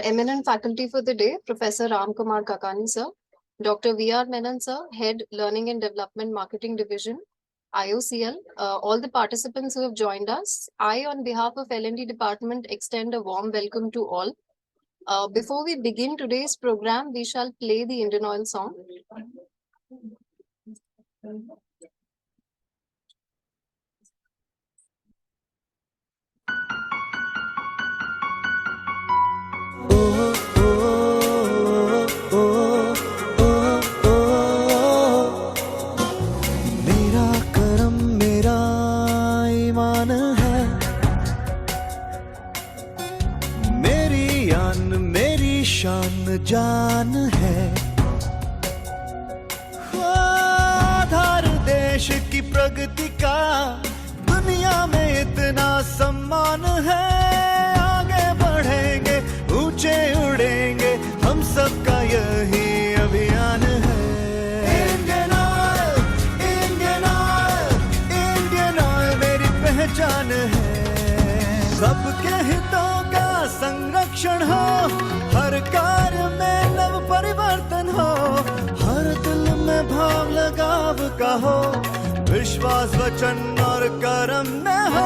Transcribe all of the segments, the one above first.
Eminent faculty for the day, Professor Ram Kumar Kakani sir, Dr. V.R. Menon sir, Head Learning and Development Marketing Division, IOCL, all the participants who have joined us. I, on behalf of L&D Department, extend a warm welcome to all. Before we begin today's program, we shall play the Indian Oil song. मेरा करम मेरा ईमान है, मेरी आन मेरी शान जान है। आधार देश की प्रगति का दुनिया में इतना सम्मान है। आगे बढ़ेंगे ऊंचे उड़ेंगे, हम सबका यही अभियान है। Indian oil, Indian oil, Indian oil मेरी पहचान है। सबके हितों का संरक्षण हो, हर कार्य में नव परिवर्तन हो, हर दिल में भाव लगाव का हो, विश्वास वचन और कर्म में हो।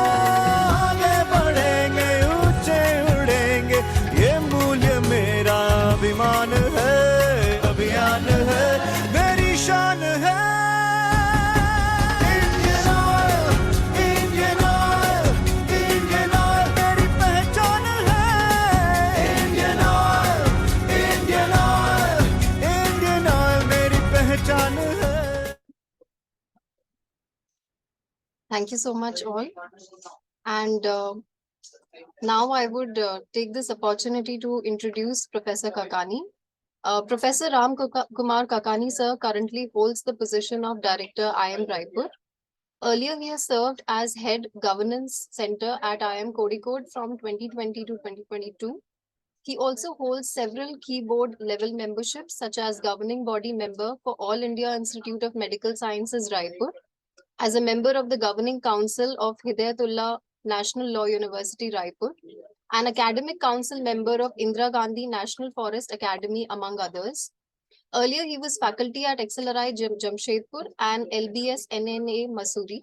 आगे बढ़ेंगे ऊंचे उड़ेंगे, ये मूल्य मेरा अभिमान है, अभियान है, मेरी शान है। Indian oil, Indian oil, Indian oil मेरी पहचान है। Indian oil, Indian oil, Indian oil मेरी पहचान है। Thank you so much all. And now I would take this opportunity to introduce Professor Kakani. Professor Ram Kumar Kakani sir currently holds the position of Director IIM Raipur. Earlier he has served as Head Governance Center at IIM Kozhikode from 2020 to 2022. He also holds several key board level memberships such as Governing Body Member for All India Institute of Medical Sciences Raipur, as a member of the Governing Council of Hidayatullah National Law University Raipur, an Academic Council member of Indira Gandhi National Forest Academy, among others. Earlier, he was faculty at XLRI Jamshedpur and LBS NNA Masuri.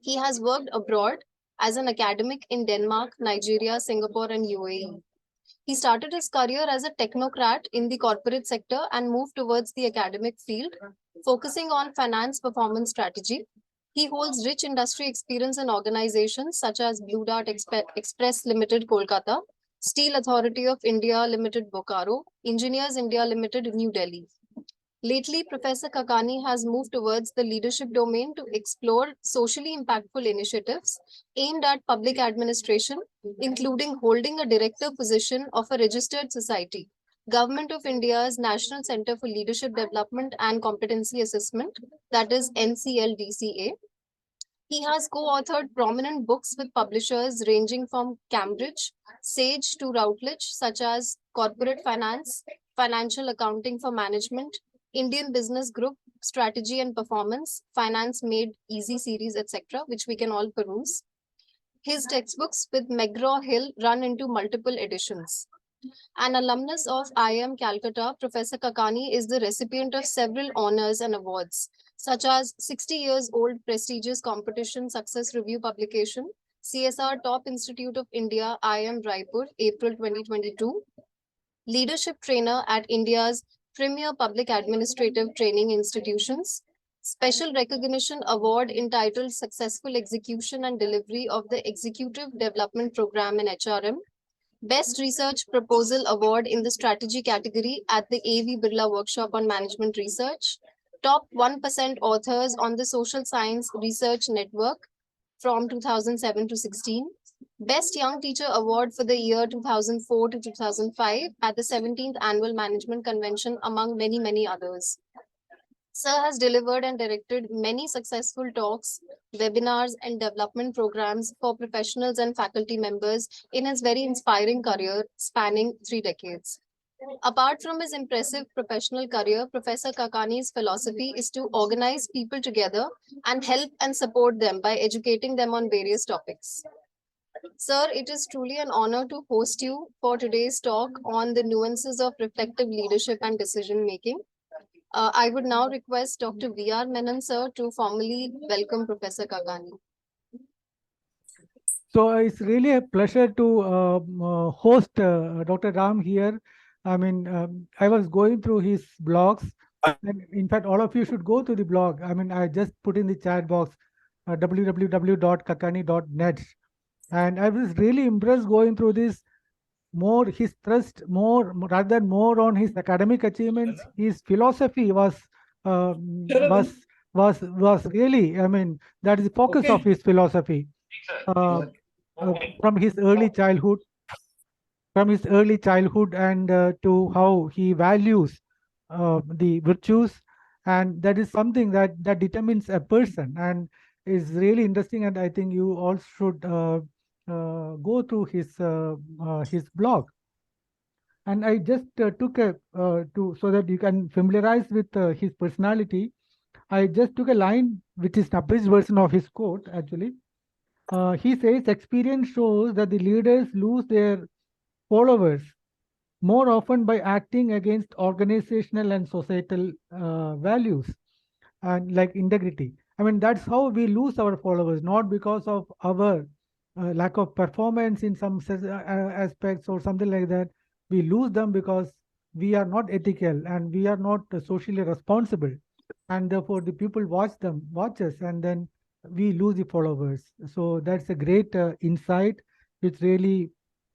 He has worked abroad as an academic in Denmark, Nigeria, Singapore, and UAE. He started his career as a technocrat in the corporate sector and moved towards the academic field, focusing on finance performance strategy. He holds rich industry experience in organizations such as Blue Dart Express Limited, Kolkata, Steel Authority of India Limited, Bokaro, Engineers India Limited, New Delhi. Lately, Professor Kakani has moved towards the leadership domain to explore socially impactful initiatives aimed at public administration, including holding a director position of a registered society, Government of India's National Center for Leadership Development and Competency Assessment, that is NCLDCA. He has co-authored prominent books with publishers ranging from Cambridge, Sage to Routledge, such as Corporate Finance, Financial Accounting for Management, Indian Business Group, Strategy and Performance, Finance Made Easy series, etc., which we can all peruse. His textbooks with McGraw-Hill run into multiple editions. An alumnus of IIM Calcutta, Professor Kakani is the recipient of several honors and awards, such as 60 years old prestigious competition success review publication, CSR Top Institute of India, IIM Raipur, April 2022, leadership trainer at India's premier public administrative training institutions, special recognition award entitled Successful Execution and Delivery of the Executive Development Program in HRM, Best Research Proposal Award in the Strategy category at the A.V. Birla Workshop on Management Research, Top 1% Authors on the Social Science Research Network from 2007 to 16, Best Young Teacher Award for the year 2004 to 2005 at the 17th Annual Management Convention, among many, many others. Sir has delivered and directed many successful talks, webinars, and development programs for professionals and faculty members in his very inspiring career spanning 3 decades. Apart from his impressive professional career, Professor Kakani's philosophy is to organize people together and help and support them by educating them on various topics. Sir, it is truly an honor to host you for today's talk on the nuances of reflective leadership and decision making. I would now request Dr. V.R. Menon, sir, to formally welcome Professor Kakani. So it's really a pleasure to host Dr. Ram here. I mean, I was going through his blogs, and in fact, all of you should go to the blog. I mean, I just put in the chat box www.kakani.net, and I was really impressed going through this. More his thrust, rather than more on his academic achievements, his philosophy uh, was really. I mean, that is the focus of his philosophy. Uh, from his early childhood and to how he values the virtues, and that is something that determines a person and is really interesting, and I think you all should go through his blog. And I just took a to so that you can familiarize with his personality. I just took a line which is an abridged version of his quote actually. He says, experience shows that the leaders lose their followers more often by acting against organizational and societal values and like integrity. I mean, that's how we lose our followers, not because of our lack of performance in some aspects or something like that. We lose them because we are not ethical and we are not socially responsible, and therefore the people watch us, and then we lose the followers. So that's a great insight, which really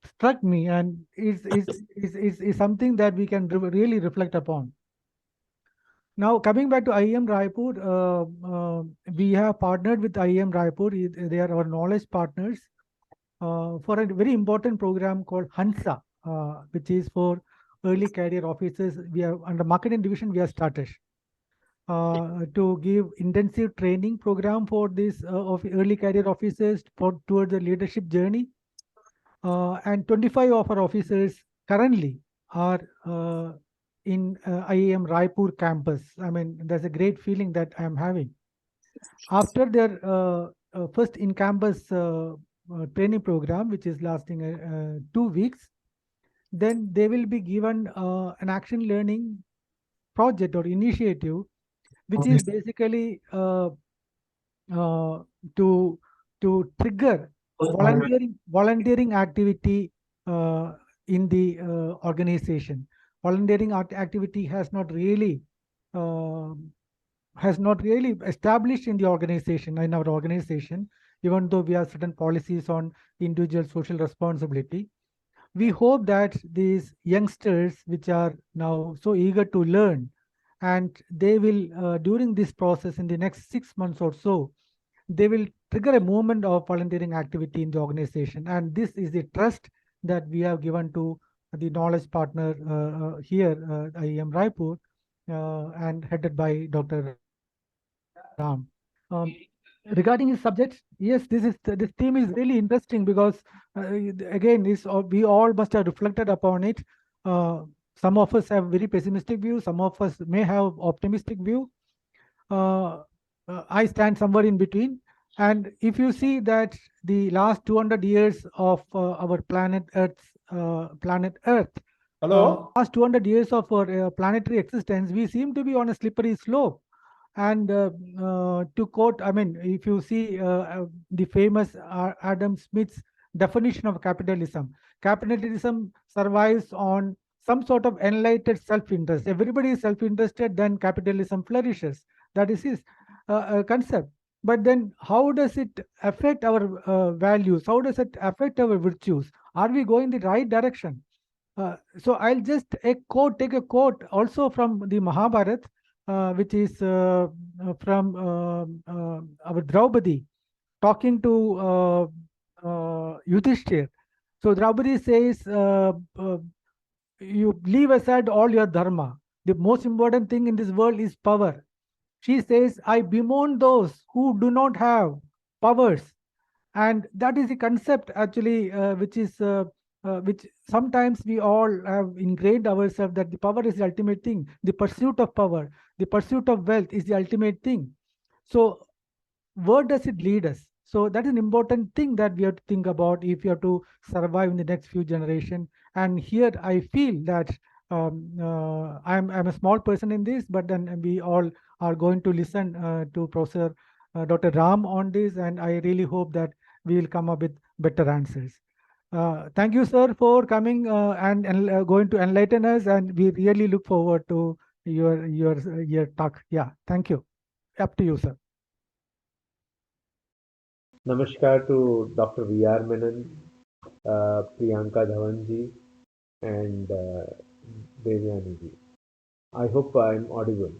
struck me, and is something that we can really reflect upon. Now, coming back to IIM Raipur, we have partnered with IIM Raipur. They are our knowledge partners for a very important program called Hansa, which is for early career officers. We are under marketing division. We have started to give intensive training program for this of early career officers for towards the leadership journey. And 25 of our officers currently are in IIM Raipur campus. I mean, there's a great feeling that I'm having. After their first in-campus training program, which is lasting 2 weeks, then they will be given an action learning project or initiative, which is basically uh, to trigger volunteering activity in the organization. Volunteering activity uh, has not really established in the organization, in our organization, even though we have certain policies on individual social responsibility. We hope that these youngsters, which are now so eager to learn, and they will during this process in the next 6 months or so, they will trigger a movement of volunteering activity in the organization. And this is the trust that we have given to the knowledge partner here, IIM Raipur, and headed by Dr. Ram. Regarding his subject, yes, this theme is really interesting because again, we all must have reflected upon it. Some of us have very pessimistic view, some of us may have optimistic view. uh, I stand somewhere in between. And if you see that the last 200 years of our planet Earth, last 200 years of our planetary existence, we seem to be on a slippery slope. And to quote, I mean, if you see the famous Adam Smith's definition of capitalism survives on some sort of enlightened self-interest. Everybody is self-interested, then capitalism flourishes. That is his concept. But then, how does it affect our values? How does it affect our virtues? Are we going the right direction? So I'll just take a quote also from the Mahabharata, which is from our Draupadi talking to Yudhishthir. So Draupadi says, you leave aside all your dharma. The most important thing in this world is power. She says, I bemoan those who do not have powers. And that is the concept actually, which sometimes we all have ingrained ourselves, that the power is the ultimate thing. The pursuit of power, the pursuit of wealth is the ultimate thing. So where does it lead us? So that is an important thing that we have to think about if you have to survive in the next few generations. And here I feel that I'm a small person in this, but then we all are going to listen to Professor Dr. Ram on this, and I really hope that we will come up with better answers. Thank you, sir, for coming and going to enlighten us, and we really look forward to your talk. Yeah, thank you. Up to you, sir. Namaskar to Dr. V.R. Menon, Priyanka Dhawanji, and Devyani ji. I hope I'm audible.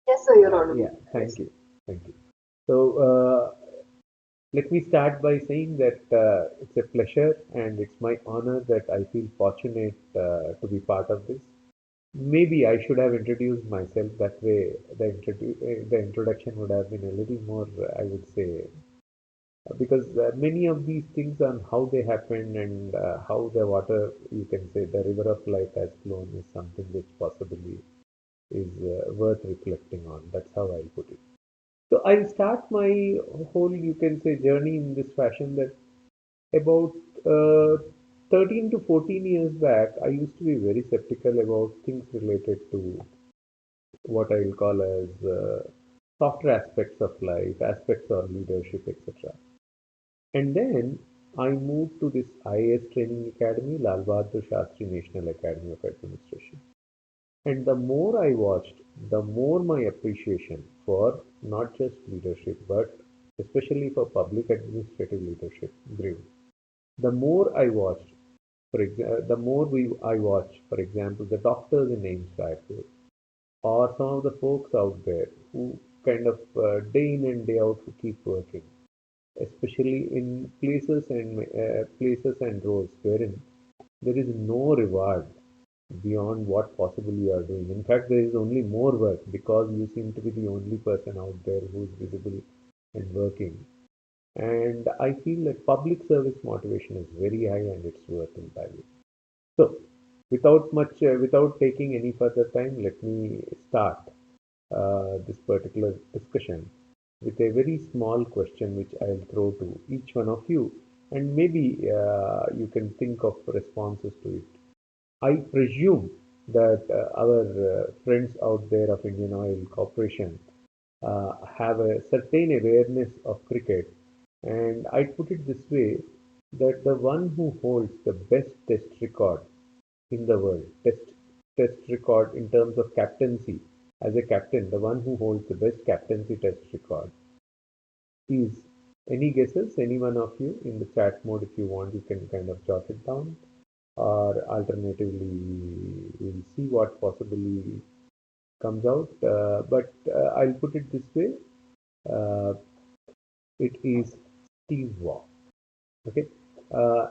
Yes, sir, you're audible. Yeah, thank you. Thank you. So, let me start by saying that it's a pleasure and it's my honor that I feel fortunate to be part of this. Maybe I should have introduced myself that way. The introduction would have been a little more, I would say, because many of these things on how they happen and how the water, you can say, the river of life has flown is something which possibly is worth reflecting on. That's how I'll put it. So I'll start my whole, you can say, journey in this fashion that about 13 to 14 years back, I used to be very skeptical about things related to what I'll call as softer aspects of life, aspects of leadership, etc. And then I moved to this IAS training academy, Lal Bahadur Shastri National Academy of Administration. And the more I watched, the more my appreciation for not just leadership, but especially for public administrative leadership grew. The more I watched, I watched, for example, the doctors in AIMS Raipur, or some of the folks out there who kind of day in and day out who keep working, especially in places and roles wherein there is no reward beyond what possibly you are doing. In fact, there is only more work because you seem to be the only person out there who is visible and working. And I feel that public service motivation is very high and it's worth in value. So, without taking any further time, let me start this particular discussion with a very small question which I'll throw to each one of you, and maybe you can think of responses to it. I presume that our friends out there of Indian Oil Corporation have a certain awareness of cricket, and I put it this way that the one who holds the best test record in the world, test record in terms of captaincy, as a captain, the one who holds the best captaincy test record is, any guesses? Any one of you in the chat mode, if you want, you can kind of jot it down, or alternatively, we'll see what possibly comes out. But I'll put it this way: uh, it is Steve Waugh. Okay,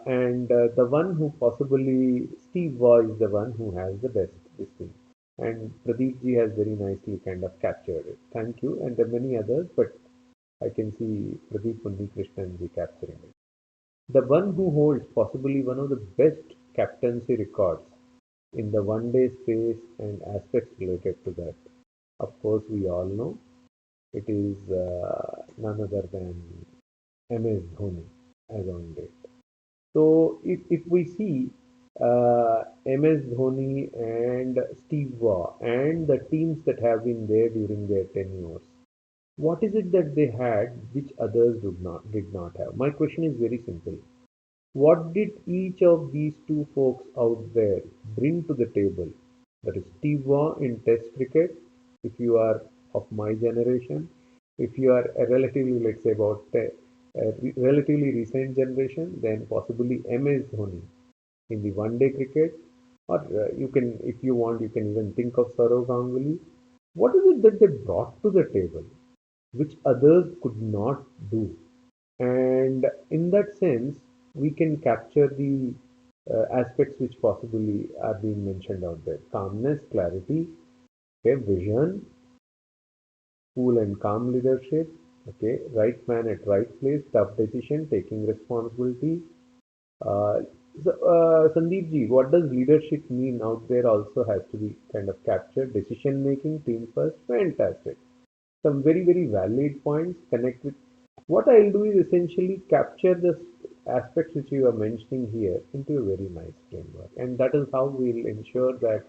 and the one who possibly Steve Waugh is the one who has the best this thing. And Pradeep ji has very nicely kind of captured it. Thank you. And there are many others, but I can see Pradeep Krishnan ji capturing it. The one who holds possibly one of the best captaincy records in the one day space and aspects related to that. Of course, we all know it is none other than MS Dhoni as on date. So if we see MS Dhoni and Steve Waugh and the teams that have been there during their tenures, what is it that they had which others did not have? My question is very simple. What did each of these two folks out there bring to the table? That is Steve Waugh in Test cricket, if you are of my generation, if you are a relatively, let's say, about a relatively recent generation, then possibly MS Dhoni in the one day cricket, or you can, if you want, you can even think of Saurav Ganguly. What is it that they brought to the table which others could not do? And in that sense, we can capture the aspects which possibly are being mentioned out there: calmness, clarity, okay, vision, cool and calm leadership, okay, right man at right place, tough decision, taking responsibility. Uh, Sandeep ji, what does leadership mean out there also has to be kind of captured. Decision making, team first, fantastic. Some very, very valid points. Connect with What I'll do is essentially capture the aspects which you are mentioning here into a very nice framework, and that is how we'll ensure that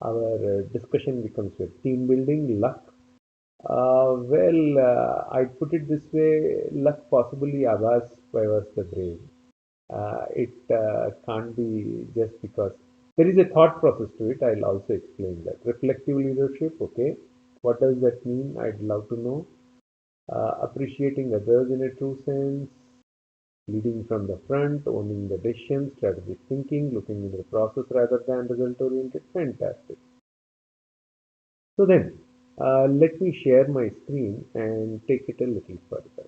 our discussion becomes a team building luck. I'd put it this way: luck possibly Abbas was the brave. It can't be just because there is a thought process to it. I'll also explain that. Reflective leadership, okay. What does that mean? I'd love to know. Appreciating others in a true sense, leading from the front, owning the decision, strategic thinking, looking into the process rather than result oriented. Fantastic. So then, let me share my screen and take it a little further.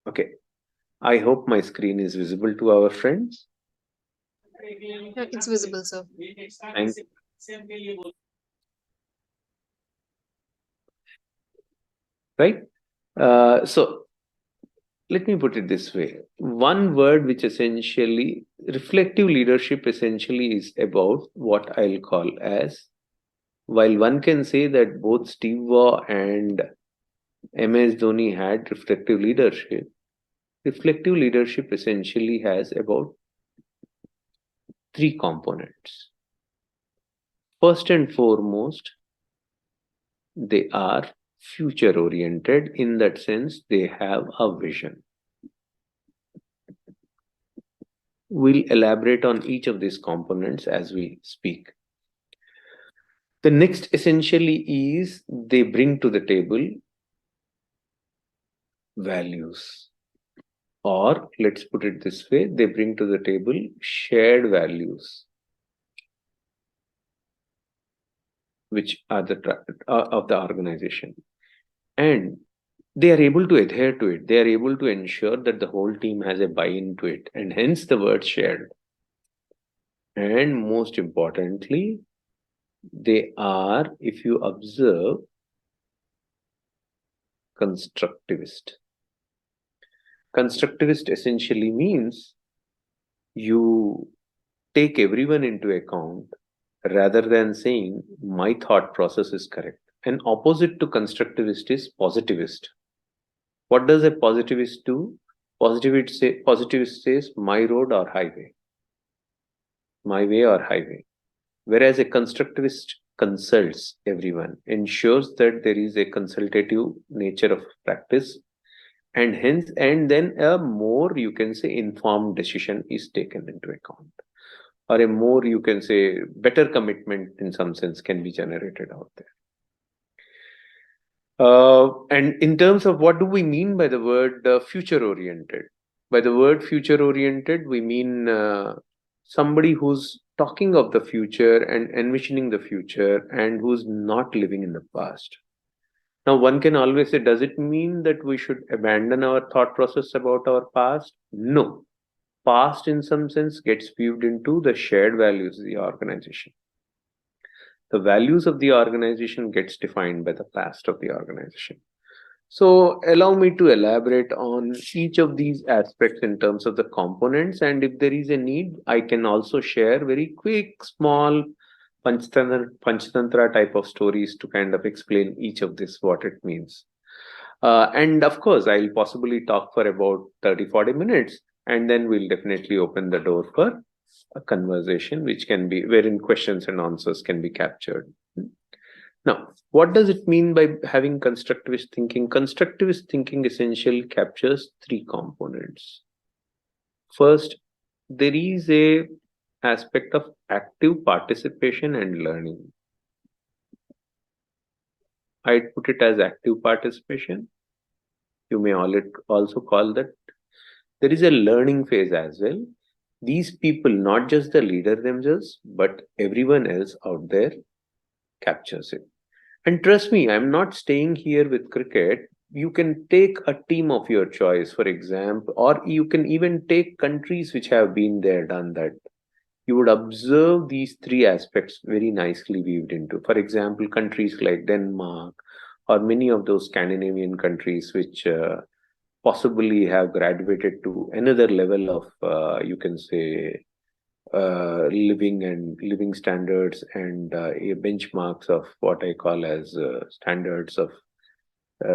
Okay, I hope my screen is visible to our friends. Yeah, it's visible, sir. Thank right. So let me put it this way. One word which essentially reflective leadership essentially is about what I'll call as, while one can say that both Steve Waugh and MS Dhoni had reflective leadership essentially has about three components. First and foremost, they are future oriented. In that sense, they have a vision. We'll elaborate on each of these components as we speak. The next essentially is they bring to the table values, or let's put it this way, they bring to the table shared values, which are of the organization, and they are able to adhere to it. They are able to ensure that the whole team has a buy-in to it, and hence the word shared. And most importantly, they are, if you observe, constructivist. Constructivist essentially means you take everyone into account rather than saying my thought process is correct. An opposite to constructivist is positivist. What does a positivist do? Positivist says my road or highway, my way or highway. Whereas a constructivist consults everyone, ensures that there is a consultative nature of practice, and hence, and then a more, you can say, informed decision is taken into account, or a more, you can say, better commitment in some sense can be generated out there. And in terms of what do we mean by the word future oriented? By the word future oriented, we mean somebody who's talking of the future and envisioning the future and who's not living in the past. Now, one can always say, does it mean that we should abandon our thought process about our past? No. Past, in some sense, gets viewed into the shared values of the organization. The values of the organization gets defined by the past of the organization. So allow me to elaborate on each of these aspects in terms of the components, and if there is a need, I can also share very quick, small Panchatantra type of stories to kind of explain each of this, what it means. And of course, I'll possibly talk for about 30-40 minutes, and then we'll definitely open the door for a conversation, which can be wherein questions and answers can be captured. Now, what does it mean by having constructivist thinking? Constructivist thinking essentially captures three components. First, there is a aspect of active participation and learning. I'd put it as active participation. You may also call that. There is a learning phase as well. These people, not just the leader themselves, but everyone else out there captures it. And trust me, I'm not staying here with cricket. You can take a team of your choice, for example, or you can even take countries which have been there, done that. You would observe these three aspects very nicely weaved into. For example, countries like Denmark or many of those Scandinavian countries which possibly have graduated to another level of, you can say, living standards and benchmarks of what I call as standards of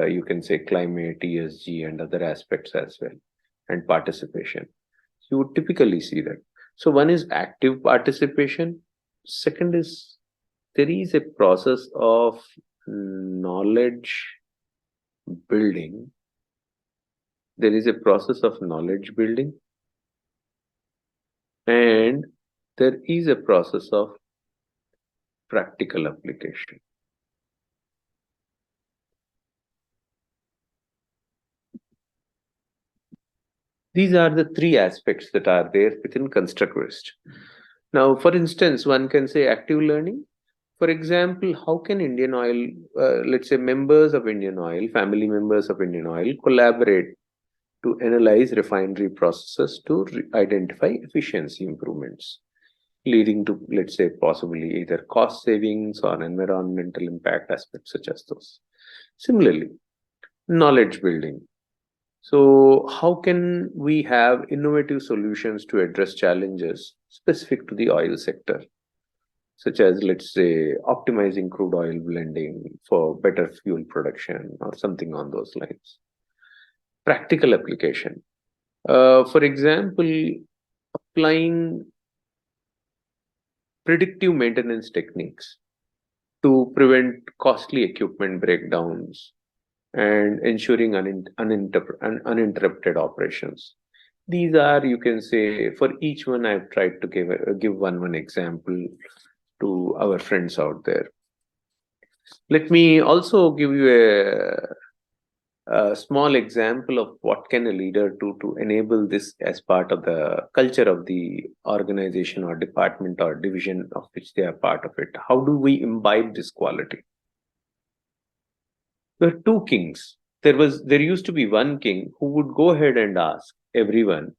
you can say climate, ESG, and other aspects as well, and participation. You would typically see that. So one is active participation. Second is there is a process of knowledge building. There is a process of knowledge building, and there is a process of practical application. These are the three aspects that are there within constructivist. Now, for instance, one can say active learning. For example, how can Indian Oil, let's say members of Indian Oil, family members of Indian Oil, collaborate to analyze refinery processes to identify efficiency improvements, leading to, let's say, possibly either cost savings or environmental impact aspects such as those. Similarly, knowledge building. So, how can we have innovative solutions to address challenges specific to the oil sector, such as, let's say, optimizing crude oil blending for better fuel production or something on those lines? Practical application. For example, applying predictive maintenance techniques to prevent costly equipment breakdowns and ensuring uninterrupted operations. These are, you can say, for each one I've tried to give one example to our friends out there. Let me also give you a small example of what can a leader do to enable this as part of the culture of the organization or department or division of which they are part of it. How do we imbibe this quality? There are two kings. There used to be one king who would go ahead and ask everyone,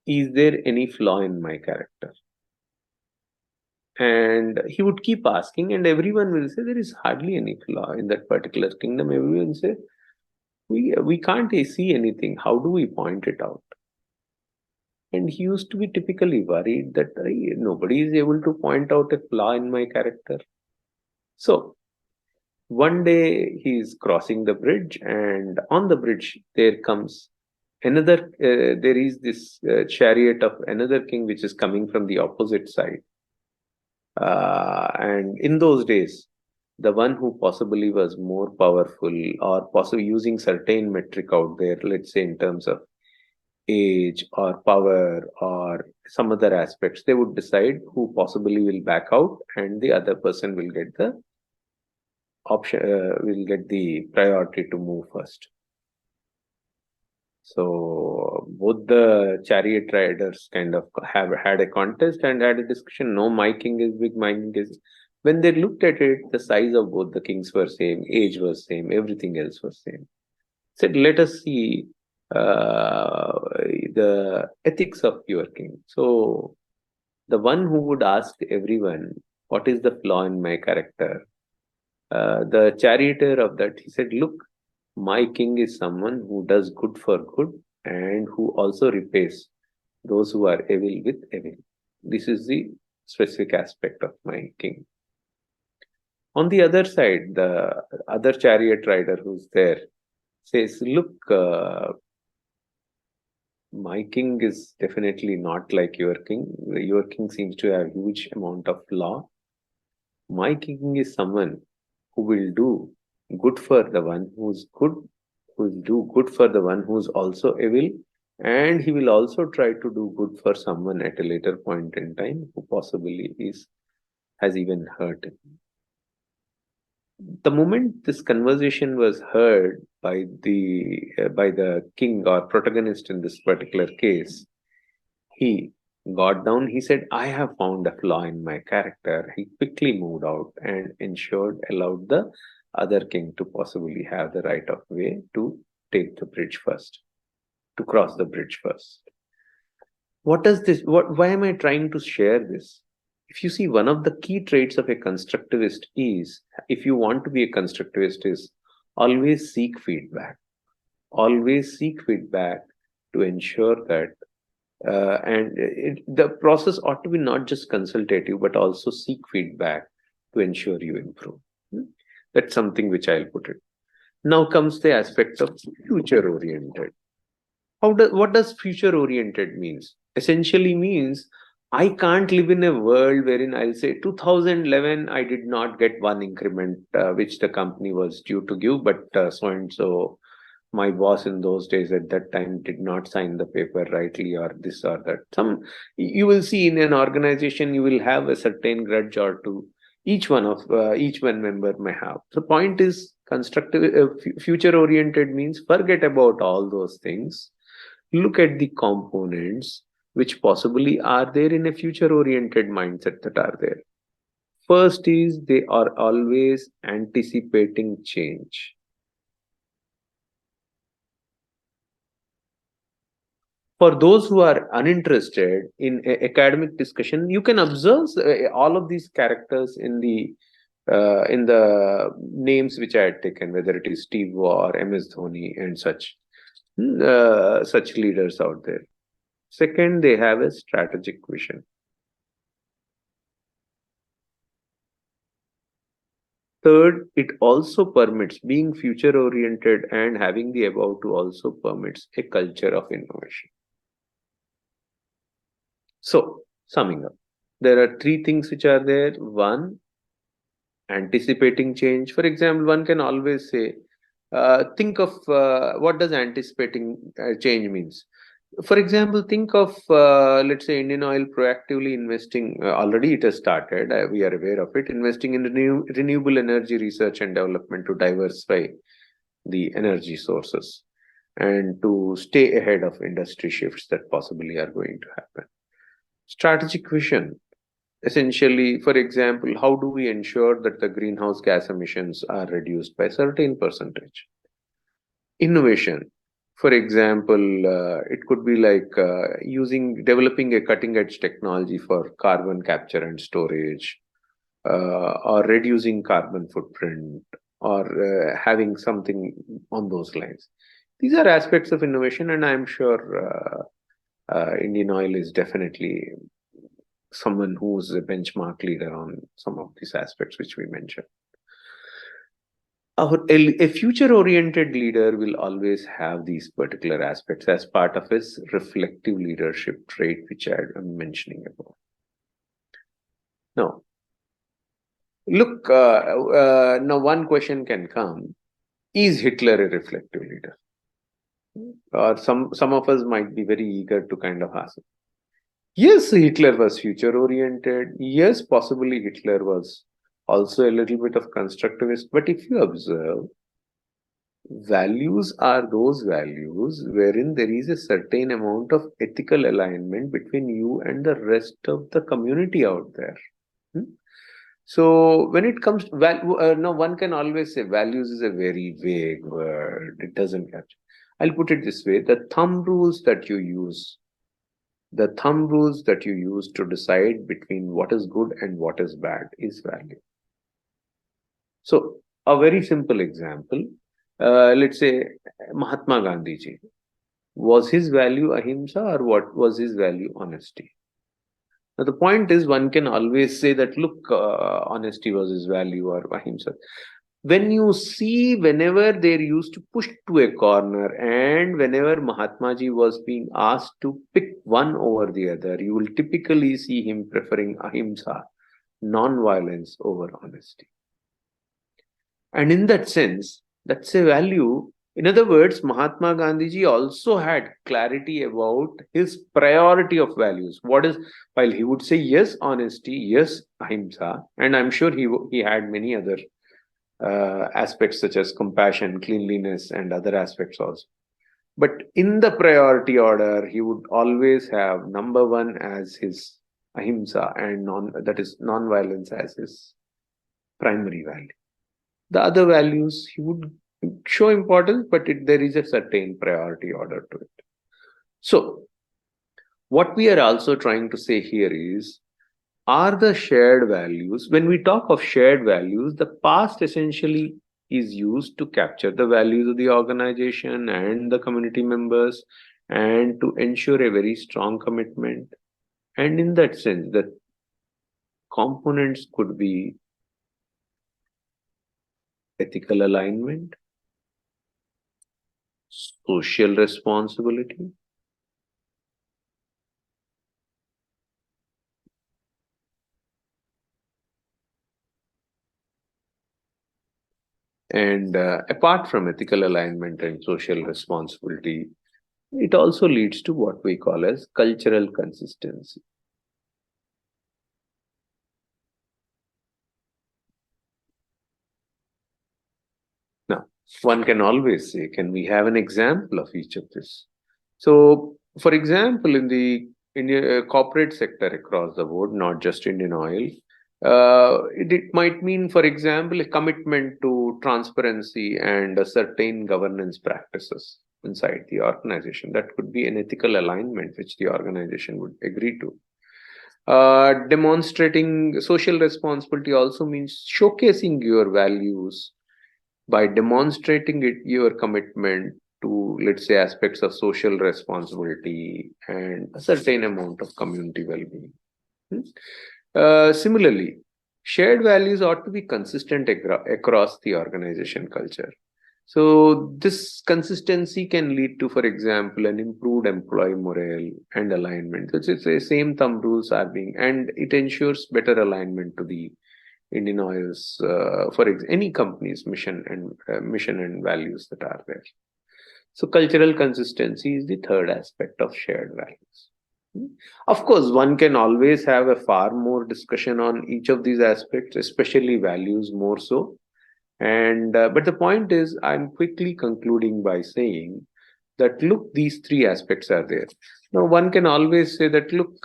is there any flaw in my character? And he would keep asking, and everyone will say there is hardly any flaw in that particular kingdom. Everyone will say, we can't see anything. How do we point it out? And he used to be typically worried that nobody is able to point out a flaw in my character. So one day he is crossing the bridge, and on the bridge there comes another, there is this chariot of another king which is coming from the opposite side. And in those days, the one who possibly was more powerful or possibly using certain metric out there, let's say in terms of age or power or some other aspects, they would decide who possibly will back out, and the other person will get the option, will get the priority to move first. So both the chariot riders kind of have had a contest and had a discussion. No, my king is big, my king is. When they looked at it, the size of both the kings were same, age was same, everything else was same. Said, let us see the ethics of your king. So the one who would ask everyone, what is the flaw in my character? The charioteer of that, he said, look, my king is someone who does good for good and who also repays those who are evil with evil. This is the specific aspect of my king. On the other side, the other chariot rider who's there says, look, my king is definitely not like your king. Your king seems to have huge amount of law. My king is someone who will do good for the one who's good, who will do good for the one who's also evil, and he will also try to do good for someone at a later point in time who possibly has even hurt him. The moment this conversation was heard by the king or protagonist in this particular case, he got down. He said, I have found a flaw in my character. He quickly moved out and allowed the other king to possibly have the right of way to take the bridge first, to cross the bridge first. What does this, why am I trying to share this? If you see, one of the key traits of a constructivist is, if you want to be a constructivist, is always seek feedback. Always seek feedback to ensure that The process ought to be not just consultative, but also seek feedback to ensure you improve. That's something which I'll put it. Now comes the aspect of future oriented. What does future oriented means? Essentially means I can't live in a world wherein I'll say 2011 I did not get one increment which the company was due to give, but so and so my boss in those days at that time did not sign the paper rightly, or this or that. You will see in an organization you will have a certain grudge or two. Each one member may have. The point is constructive, future oriented means forget about all those things. Look at the components which possibly are there in a future oriented mindset that are there. First is they are always anticipating change. For those who are uninterested in academic discussion, you can observe all of these characters in the names which I had taken, whether it is Steve Waugh or MS Dhoni and such leaders out there. Second, they have a strategic vision. Third, it also permits, being future oriented and having the above to also permits a culture of innovation. So, summing up, there are three things which are there. One, anticipating change. For example, one can always say, think of what does anticipating change means. For example, think of, let's say, Indian Oil proactively investing, already it has started, we are aware of it, investing in renewable energy research and development to diversify the energy sources and to stay ahead of industry shifts that possibly are going to happen. Strategic vision. Essentially, for example, how do we ensure that the greenhouse gas emissions are reduced by a certain percentage? Innovation. For example, it could be like developing a cutting edge technology for carbon capture and storage, or reducing carbon footprint, or having something on those lines. These are aspects of innovation, and I'm sure Indian Oil is definitely someone who's a benchmark leader on some of these aspects which we mentioned. A future-oriented leader will always have these particular aspects as part of his reflective leadership trait, which I'm mentioning about. Now, look, now one question can come: is Hitler a reflective leader? Or some of us might be very eager to kind of ask. Yes, Hitler was future-oriented. Yes, possibly Hitler was also a little bit of constructivist. But if you observe, values are those values wherein there is a certain amount of ethical alignment between you and the rest of the community out there. So when it comes to now one can always say values is a very vague word. It doesn't capture. I'll put it this way: the thumb rules that you use to decide between what is good and what is bad is value. So a very simple example, let's say Mahatma Gandhi ji, was his value ahimsa, or what was his value? Honesty. Now the point is, one can always say that, look, honesty was his value, or ahimsa. When you see, whenever they're used to push to a corner, and whenever Mahatma ji was being asked to pick one over the other, you will typically see him preferring ahimsa, non-violence, over honesty. And in that sense, that's a value. In other words, Mahatma Gandhi ji also had clarity about his priority of values. While he would say yes, honesty, yes, ahimsa, and I'm sure he had many other aspects such as compassion, cleanliness, and other aspects also. But in the priority order, he would always have number one as his ahimsa, and that is non-violence, as his primary value. The other values he would show importance, but there is a certain priority order to it. So what we are also trying to say here is, are the shared values, when we talk of shared values, the past essentially is used to capture the values of the organization and the community members, and to ensure a very strong commitment. And in that sense, the components could be ethical alignment, social responsibility, and apart from ethical alignment and social responsibility, it also leads to what we call as cultural consistency. Now, one can always say, can we have an example of each of this? So, for example, in the corporate sector across the board, not just Indian Oil, it might mean, for example, a commitment to transparency and a certain governance practices inside the organization. That could be an ethical alignment which the organization would agree to. Demonstrating social responsibility also means showcasing your values by demonstrating your commitment to, let's say, aspects of social responsibility and a certain amount of community well-being. Similarly, shared values ought to be consistent across the organization culture. So this consistency can lead to, for example, an improved employee morale and alignment. It's the same thumb rules are being, and it ensures better alignment to the Indian Oil's, any company's mission and values that are there. So cultural consistency is the third aspect of shared values. Of course, one can always have a far more discussion on each of these aspects, especially values more so. And but the point is, I'm quickly concluding by saying that look, these three aspects are there. Now, one can always say that look,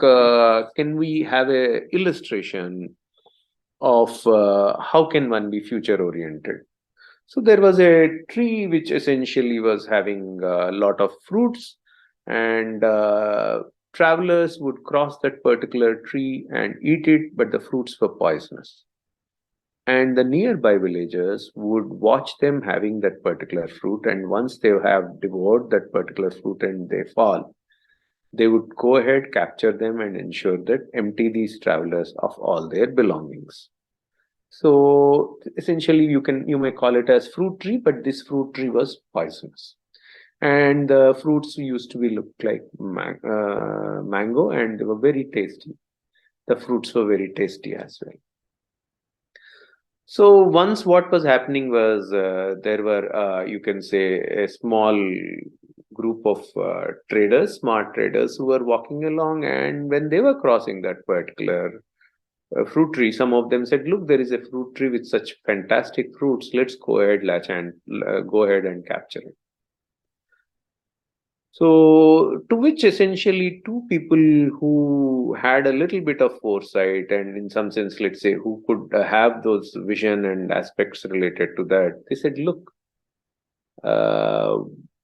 can we have a illustration of how can one be future oriented? So there was a tree which essentially was having a lot of fruits, and travelers would cross that particular tree and eat it, but the fruits were poisonous. And the nearby villagers would watch them having that particular fruit, and once they have devoured that particular fruit and they fall, they would go ahead, capture them, and ensure that empty these travelers of all their belongings. So essentially, you may call it as fruit tree, but this fruit tree was poisonous, and the fruits used to be look like mango, and they were very tasty. The fruits were very tasty as well. So once what was happening was there were you can say a small group of traders, smart traders, who were walking along, and when they were crossing that particular fruit tree, some of them said, look, there is a fruit tree with such fantastic fruits, let's go ahead, go ahead and capture it. So to which essentially two people who had a little bit of foresight, and in some sense, let's say, who could have those vision and aspects related to that, they said, look,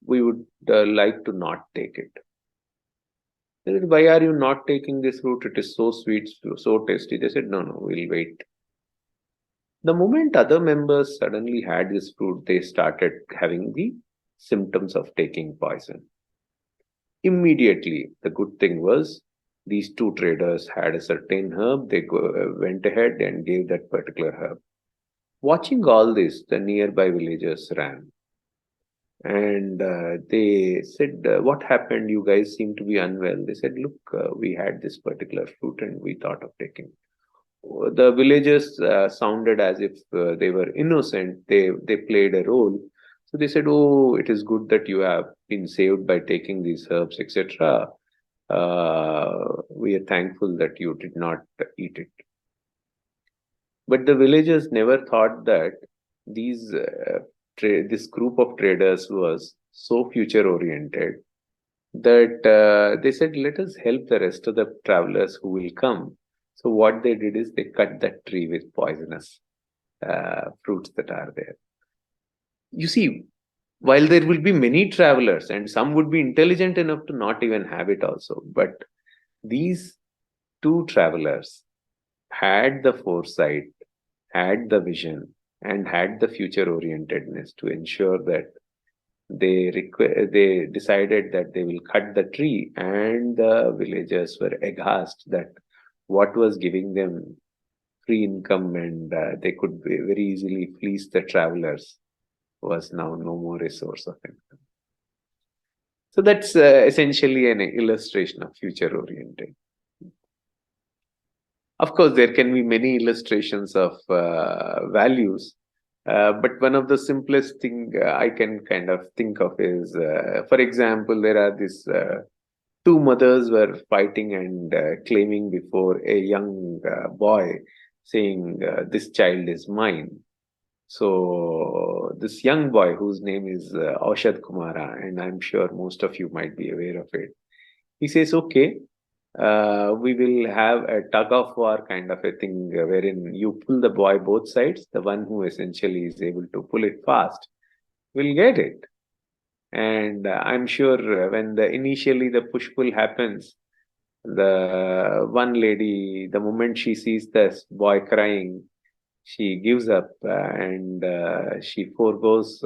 we would like to not take it. They said, why are you not taking this fruit? It is so sweet, so tasty. They said, no, we'll wait. The moment other members suddenly had this fruit, they started having the symptoms of taking poison. Immediately, the good thing was these two traders had a certain herb. They went ahead and gave that particular herb. Watching all this, the nearby villagers ran. And they said, what happened? You guys seem to be unwell. They said, look, we had this particular fruit and we thought of taking it. The villagers sounded as if they were innocent. They played a role. So they said, oh, it is good that you have been saved by taking these herbs, etc. We are thankful that you did not eat it. But the villagers never thought that this group of traders was so future oriented that they said, let us help the rest of the travelers who will come. So what they did is they cut that tree with poisonous fruits that are there. You see, while there will be many travelers and some would be intelligent enough to not even have it also, but these two travelers had the foresight, had the vision, and had the future orientedness to ensure that they decided that they will cut the tree, and the villagers were aghast that what was giving them free income, and they could very easily fleece the travelers was now no more a source of income. So that's essentially an illustration of future oriented. Of course, there can be many illustrations of values, but one of the simplest thing I can kind of think of is, for example, there are these two mothers were fighting and claiming before a young boy, saying, "This child is mine." So this young boy, whose name is Aushad Kumara, and I'm sure most of you might be aware of it, he says, "Okay, we will have a tug of war kind of a thing wherein you pull the boy both sides. The one who essentially is able to pull it fast will get it." And I'm sure when initially the push pull happens, the one lady, the moment she sees this boy crying, she gives up and she forgoes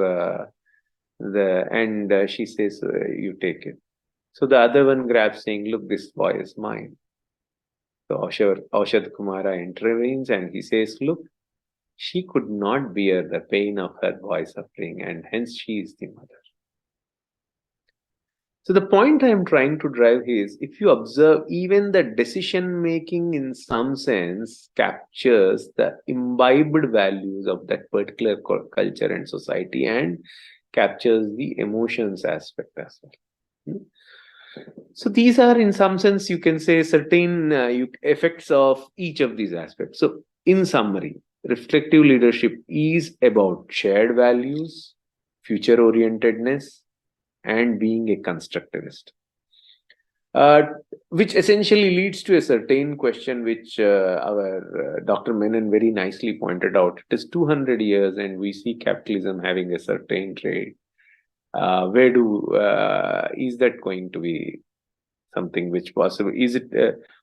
she says, "You take it." So the other one grabs, saying, "Look, this boy is mine." So Aushad Kumara intervenes and he says, "Look, she could not bear the pain of her boy suffering, and hence she is the mother." So the point I'm trying to drive is, if you observe, even the decision making in some sense captures the imbibed values of that particular culture and society, and captures the emotions aspect as well. So these are, in some sense, you can say, certain effects of each of these aspects. So in summary, reflective leadership is about shared values, future orientedness, and being a constructivist. Which essentially leads to a certain question which our Dr. Menon very nicely pointed out. It is 200 years and we see capitalism having a certain trade. Is that going to be something which possible? Is it,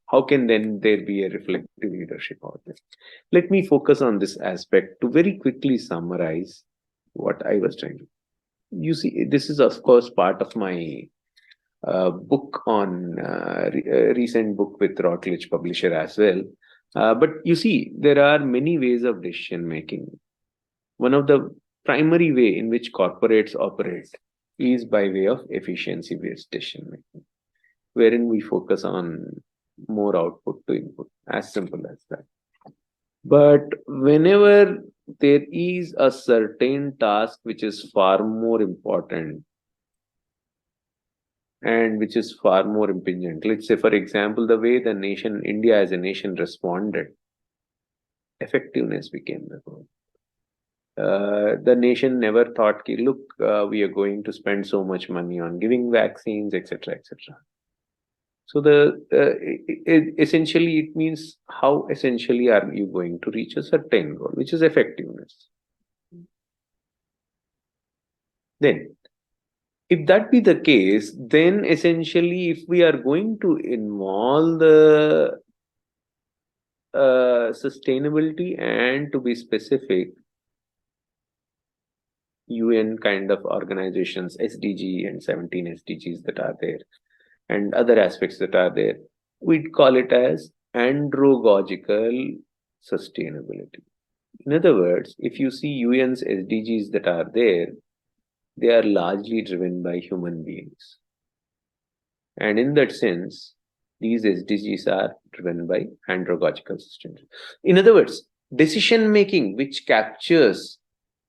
how can then there be a reflective leadership out there? Let me focus on this aspect to very quickly summarize what I was trying to. You see, this is of course part of my book on recent book with Routledge publisher as well. But you see, there are many ways of decision making. One of the primary way in which corporates operate is by way of efficiency based decision making, wherein we focus on more output to input, as simple as that. But whenever there is a certain task which is far more important and which is far more impingent, let's say, for example, the way the nation, India as a nation, responded, effectiveness became the goal. The nation never thought, look, we are going to spend so much money on giving vaccines, etc., etc. So essentially it means how essentially are you going to reach a certain goal, which is effectiveness. Then, if that be the case, then essentially if we are going to involve the sustainability and, to be specific, UN kind of organizations, SDG and 17 SDGs that are there, and other aspects that are there, we'd call it as andragogical sustainability. In other words, if you see UN's SDGs that are there, they are largely driven by human beings. And in that sense, these SDGs are driven by andragogical sustainability. In other words, decision making which captures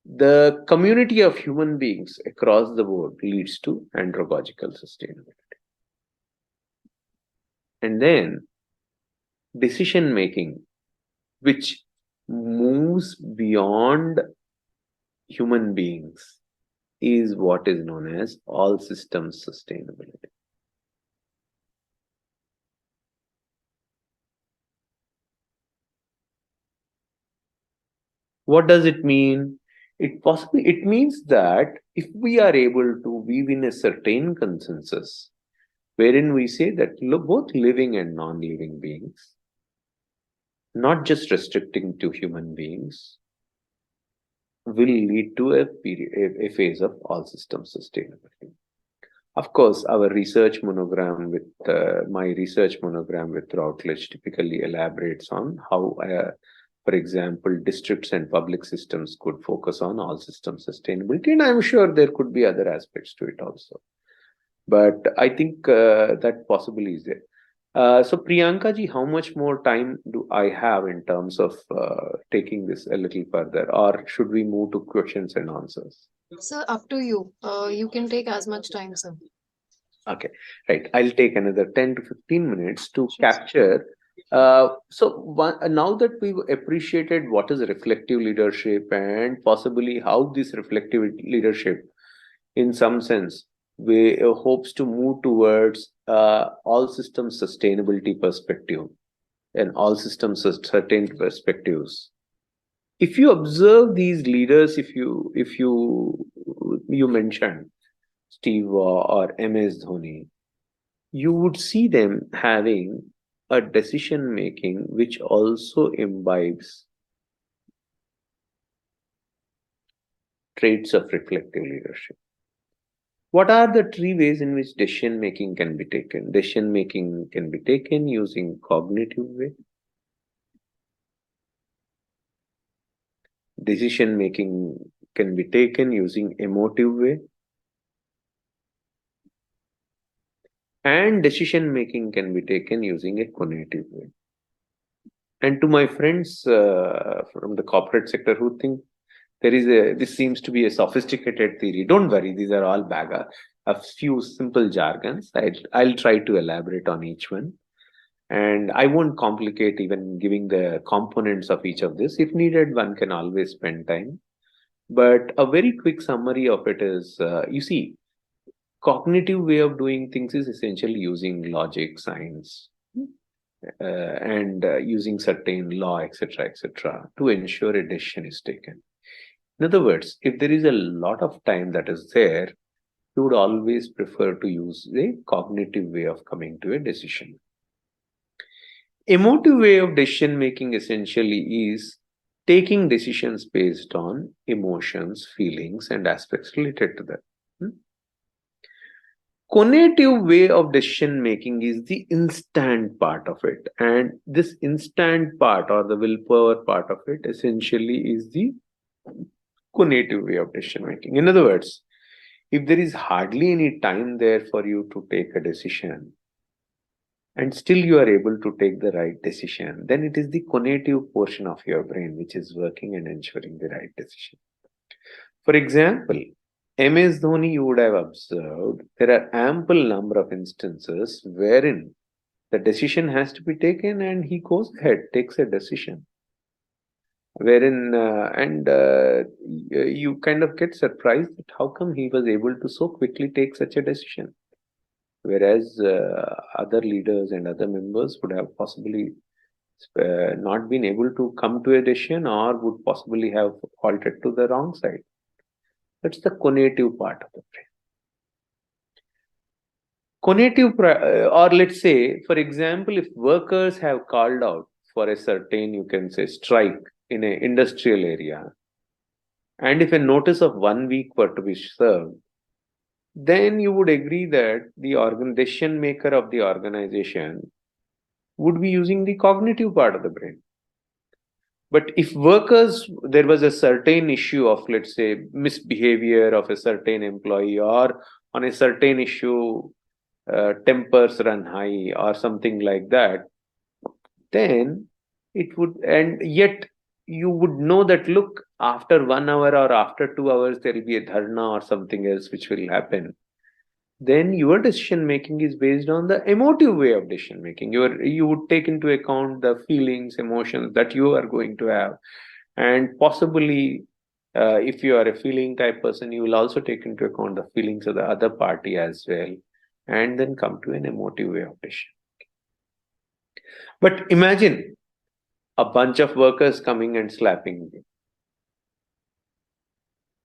the community of human beings across the board leads to andragogical sustainability. And then decision making which moves beyond human beings is what is known as all systems sustainability. What does it mean? It means that if we are able to weave in a certain consensus wherein we say that both living and non-living beings, not just restricting to human beings, will lead to a phase of all systems sustainability. Of course, our research monogram with my research monogram with Routledge typically elaborates on how, for example, districts and public systems could focus on all system sustainability, and I'm sure there could be other aspects to it also. But I think that possibly is there. So Priyanka ji, how much more time do I have in terms of taking this a little further, or should we move to questions and answers? Sir, up to you. You can take as much time, sir. Okay, right. I'll take another 10 to 15 minutes to capture. Now that we've appreciated what is reflective leadership and possibly how this reflective leadership, in some sense, we hopes to move towards all systems sustainability perspective and all systems certain perspectives. If you observe these leaders, if you mentioned Steve or MS Dhoni, you would see them having a decision making which also imbibes traits of reflective leadership. What are the three ways in which decision making can be taken? Decision making can be taken using cognitive way. Decision making can be taken using emotive way. And decision making can be taken using a cognitive way. And to my friends from the corporate sector who think this seems to be a sophisticated theory, don't worry, these are all a few simple jargons. I'll try to elaborate on each one. And I won't complicate even giving the components of each of this. If needed, one can always spend time. But a very quick summary of it is, you see, cognitive way of doing things is essentially using logic, science, and using certain law, etc., to ensure a decision is taken. In other words, if there is a lot of time that is there, you would always prefer to use the cognitive way of coming to a decision. Emotive way of decision making essentially is taking decisions based on emotions, feelings, and aspects related to that. Cognitive way of decision making is the instant part of it, and this instant part or the willpower part of it essentially is the cognitive way of decision making. In other words, if there is hardly any time there for you to take a decision and still you are able to take the right decision, then it is the cognitive portion of your brain which is working and ensuring the right decision. For example, MS Dhoni, you would have observed, there are ample number of instances wherein the decision has to be taken and he goes ahead, takes a decision. Wherein, you kind of get surprised at how come he was able to so quickly take such a decision. Whereas other leaders and other members would have possibly not been able to come to a decision or would possibly have halted to the wrong side. That's the cognitive part of the brain. Cognitive, or let's say, for example, if workers have called out for a certain, you can say, strike in an industrial area, and if a notice of 1 week were to be served, then you would agree that the decision maker of the organization would be using the cognitive part of the brain. But if there was a certain issue of, let's say, misbehavior of a certain employee, or on a certain issue, tempers run high or something like that, then it would, and yet you would know that, look, after 1 hour or after 2 hours, there will be a dharna or something else which will happen. Then your decision making is based on the emotive way of decision making. You would take into account the feelings, emotions that you are going to have, and possibly if you are a feeling type person, you will also take into account the feelings of the other party as well, and then come to an emotive way of decision. But imagine a bunch of workers coming and slapping you.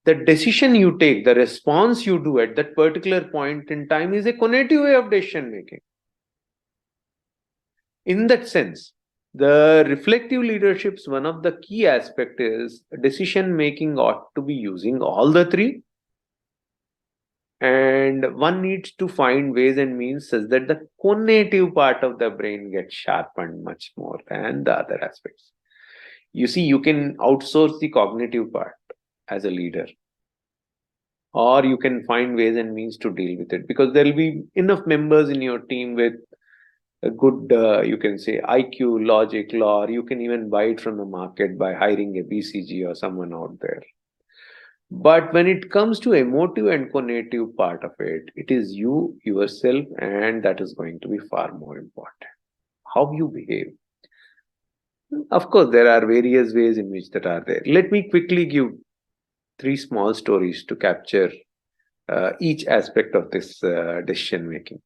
The decision you take, the response you do at that particular point in time is a cognitive way of decision making. In that sense, The reflective leadership's one of the key aspect is decision making ought to be using all the three, and one needs to find ways and means such that the cognitive part of the brain gets sharpened much more than the other aspects. You see, you can outsource the cognitive part as a leader, or you can find ways and means to deal with it, because there will be enough members in your team with a good, you can say, IQ, logic, law, or you can even buy it from the market by hiring a BCG or someone out there. But when it comes to emotive and cognitive part of it, it is you, yourself, and that is going to be far more important. How you behave. Of course, there are various ways in which that are there. Let me quickly give three small stories to capture each aspect of this decision making.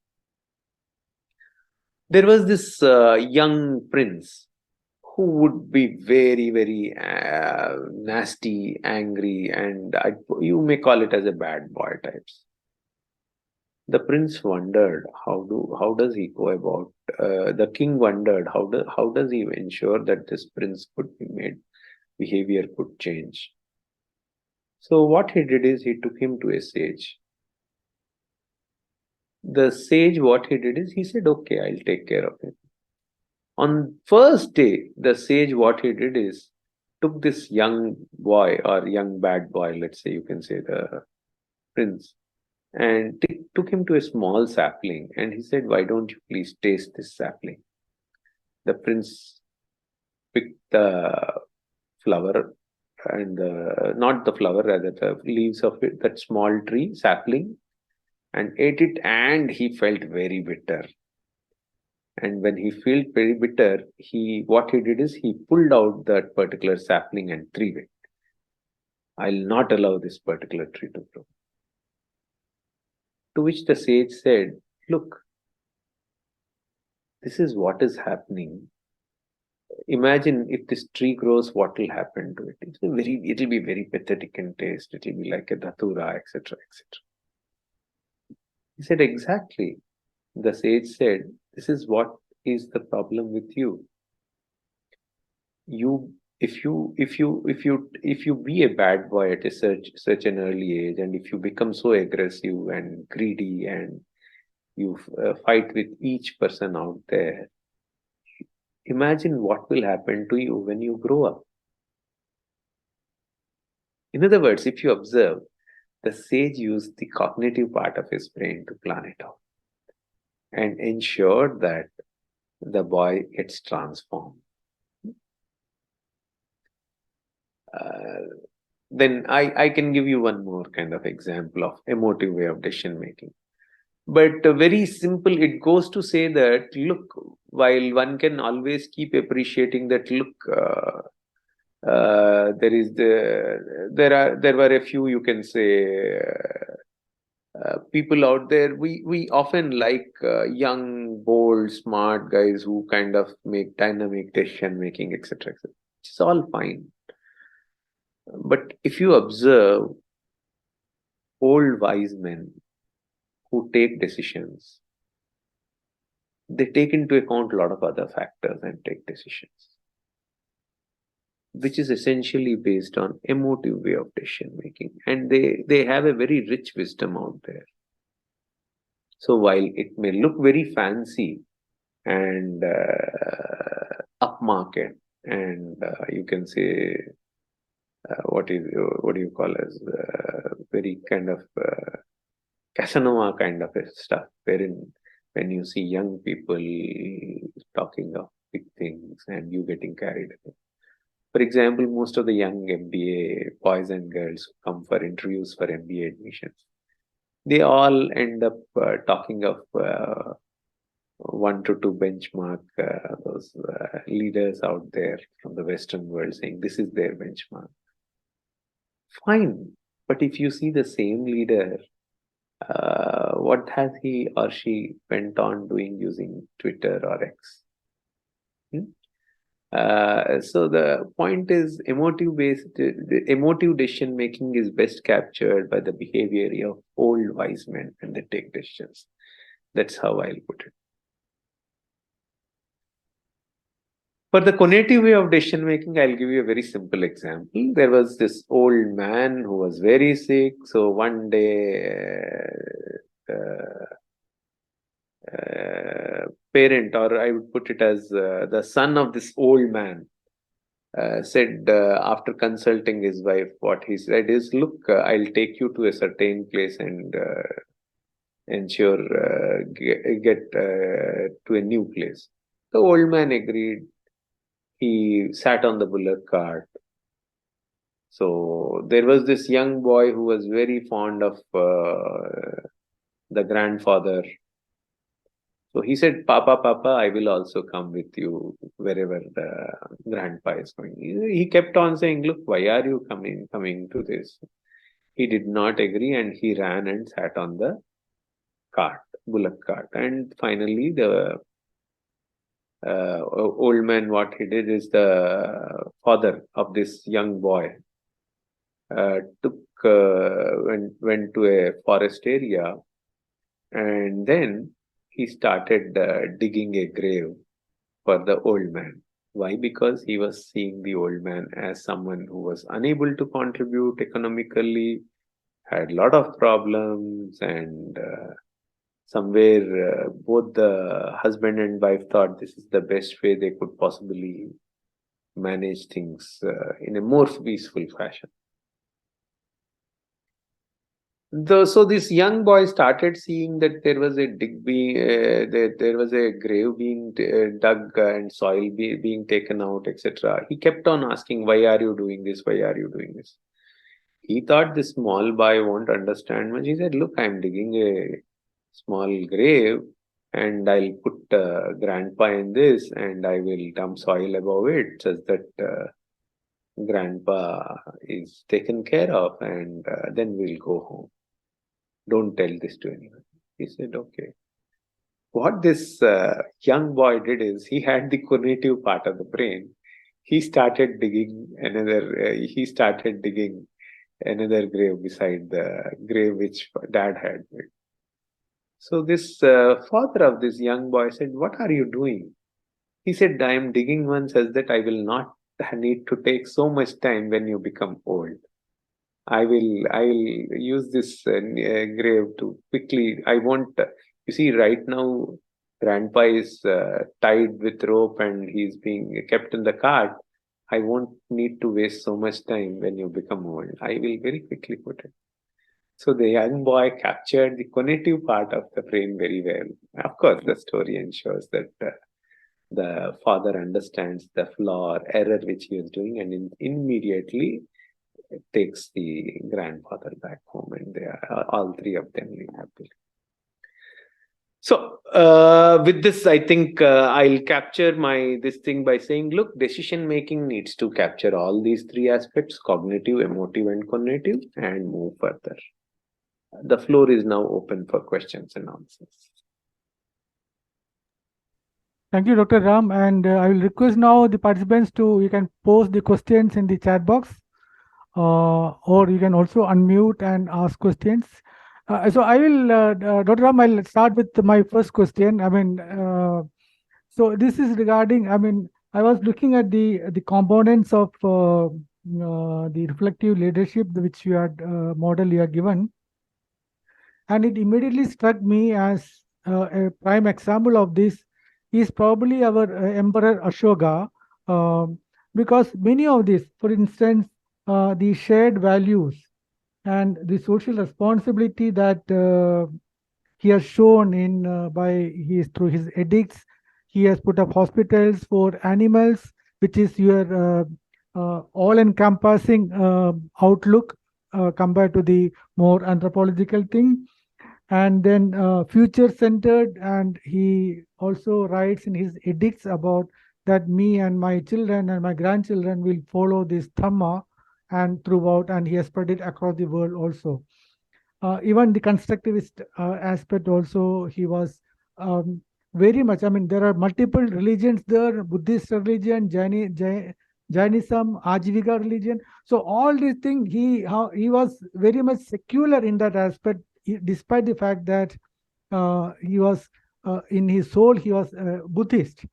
There was this young prince who would be very, very nasty, angry, and you may call it as a bad boy types. The prince wondered how does he go about. The king wondered how does he ensure that this prince could be made, behavior could change. So what he did is he took him to a sage. The sage, what he did is he said, "Okay, I'll take care of him." On first day, the sage, what he did is took this young boy or young bad boy, let's say, you can say the prince, and took him to a small sapling, and he said, "Why don't you please taste this sapling?" The prince picked the flower and not the flower, rather the leaves of it, that small tree sapling, and ate it, and he felt very bitter. And when he felt very bitter, what he did is he pulled out that particular sapling and threw it. "I'll not allow this particular tree to grow." To which the sage said, "Look, this is what is happening. Imagine if this tree grows, what will happen to it? It'll be very pathetic in taste. It'll be like a datura, etc., etc." He said, "Exactly." The sage said, "This is what is the problem with you. If you be a bad boy at such an early age, and if you become so aggressive and greedy, and you fight with each person out there, imagine what will happen to you when you grow up." In other words, if you observe, the sage used the cognitive part of his brain to plan it out and ensure that the boy gets transformed. Then I can give you one more kind of example of emotive way of decision making. But very simple, it goes to say that, look, while one can always keep appreciating that, look, there were a few, you can say, people out there. We often like young, bold, smart guys who kind of make dynamic decision making, etc., etc. It's all fine. But if you observe old wise men who take decisions, they take into account a lot of other factors and take decisions, which is essentially based on emotive way of decision making, and they have a very rich wisdom out there. So while it may look very fancy and upmarket, and you can say what do you call as very kind of Casanova kind of stuff, wherein when you see young people talking of big things and you getting carried away. For example, most of the young MBA boys and girls who come for interviews for MBA admissions, they all end up talking of 1 to 2 benchmark, those leaders out there from the Western world, saying this is their benchmark. Fine, but if you see the same leader, what has he or she went on doing using Twitter or X? So the point is, emotive decision making is best captured by the behavior of old wise men when they take decisions. That's how I'll put it. For the cognitive way of decision making, I'll give you a very simple example. There was this old man who was very sick. So one day, parent, or I would put it as the son of this old man, said, after consulting his wife, what he said is, look, I'll take you to a certain place and ensure get to a new place. The old man agreed. He sat on the bullock cart. So there was this young boy who was very fond of the grandfather. So he said, Papa, Papa, I will also come with you wherever the grandpa is going. He kept on saying, look, why are you coming to this? He did not agree, and he ran and sat on the cart, bullock cart. And finally, the old man, what he did is, the father of this young boy went to a forest area, and then he started digging a grave for the old man. Why? Because he was seeing the old man as someone who was unable to contribute economically, had a lot of problems, and somewhere both the husband and wife thought this is the best way they could possibly manage things in a more peaceful fashion. So this young boy started seeing that there was a there was a grave being dug and soil being taken out, etc. He kept on asking, "Why are you doing this? Why are you doing this?" He thought this small boy won't understand much. He said, "Look, I'm digging a small grave, and I'll put grandpa in this, and I will dump soil above it, such that grandpa is taken care of, and then we'll go home. Don't tell this to anyone." He said, okay. What this young boy did is, he had the cognitive part of the brain. He started digging another grave beside the grave which dad had made. So this father of this young boy said, "What are you doing?" He said, "I am digging one such that I will not need to take so much time when you become old. I will use this grave to quickly. I want, you see, right now, grandpa is tied with rope and he's being kept in the cart. I won't need to waste so much time when you become old. I will very quickly put it." So the young boy captured the cognitive part of the brain very well. Of course, the story ensures that the father understands the flaw or error which he is doing, and immediately takes the grandfather back home, and they are, all three of them live happily. So with this, I think I'll capture this thing by saying, look, decision making needs to capture all these three aspects: cognitive, emotive, and cognitive, and move further. The floor is now open for questions and answers. Thank you, Dr. Ram. And I will request now the participants you can post the questions in the chat box, or you can also unmute and ask questions. So I will, Dr. Ram, I'll start with my first question. I mean, so this is regarding, I mean, I was looking at the components of the reflective leadership, which you had model you had given. And it immediately struck me as a prime example of this is probably our Emperor Ashoka, because many of these, for instance, the shared values and the social responsibility that he has shown in through his edicts. He has put up hospitals for animals, which is your all-encompassing outlook compared to the more anthropological thing. And then future-centered, and he also writes in his edicts about that me and my children and my grandchildren will follow this dhamma and throughout, and he has spread it across the world also. Even the constructivist aspect also, he was very much, I mean, there are multiple religions there: Buddhist religion, Jainism, Ajivika religion. So all these things, he was very much secular in that aspect, despite the fact that he was in his soul, he was Buddhist.